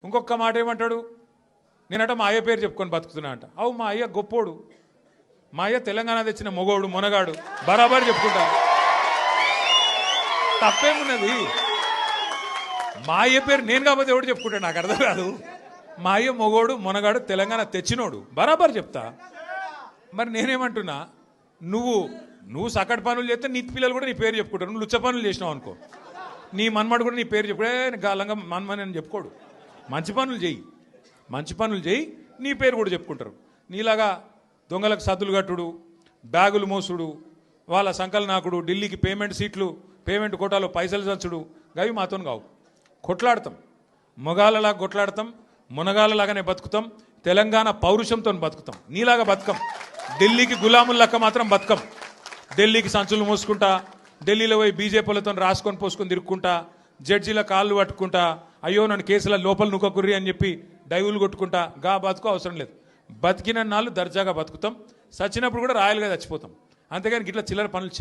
ఇంకొక మాట ఏమంటాడు, నేనట మా అయ్య పేరు చెప్పుకొని బతుకుతున్నా అంట. అవు మా అయ్య గొప్పోడు, మా అయ్య తెలంగాణ తెచ్చిన మొగోడు మొనగాడు బరాబర్ చెప్పుకుంటా. తప్పేమున్నది? మా అయ్య పేరు నేను కాకపోతే ఎవడు చెప్పుకుంటాడు, నాకు అర్థం కాదు. మా అయ్య మొగోడు మొనగాడు తెలంగాణ తెచ్చినోడు బరాబర్ చెప్తా. మరి నేనేమంటున్నా, నువ్వు సకట్ పనులు చేస్తే నీ పిల్లలు కూడా నీ పేరు చెప్పుకుంటారు. నువ్వు లుచ్చ పనులు చేసినావు అనుకో, నీ మన్మడు కూడా నీ పేరు చెప్పుడే గాలంగా మన్మని అని చెప్పుకోడు. మంచి పనులు చేయి నీ పేరు కూడా చెప్పుకుంటారు. నీలాగా దొంగలకు సద్దులు కట్టుడు, బ్యాగులు మోసుడు, వాళ్ళ సంకల్ నాకుడు, ఢిల్లీకి పేమెంట్ కోటాలో పైసలు చచ్చుడు, గవి మాతో కావు. కొట్లాడతాం, మొగాళ్ళలాగా కొట్లాడతాం, మునగాళ్ళలాగానే బతుకుతాం, తెలంగాణ పౌరుషంతో బతుకుతాం. నీలాగా బతుకం, ఢిల్లీకి గులాములక్క మాత్రం బతుకం. ఢిల్లీకి సంచులు మోసుకుంటా, ఢిల్లీలో పోయి బీజేపీలతో రాసుకొని పోసుకొని తిరుక్కుంటా, జడ్జీల కాళ్ళు పట్టుకుంటా, అయ్యో నన్ను కేసుల లోపల నుక్కకుర్రి అని చెప్పి డైవులు కొట్టుకుంటా, గా బతుకు అవసరం లేదు. బతికిన నాళ్ళు దర్జాగా బతుకుతాం, చచ్చినప్పుడు కూడా రాయలుగా చచ్చిపోతాం. అంతేగాని ఇట్లా చిల్లర పనులు చేయాలి.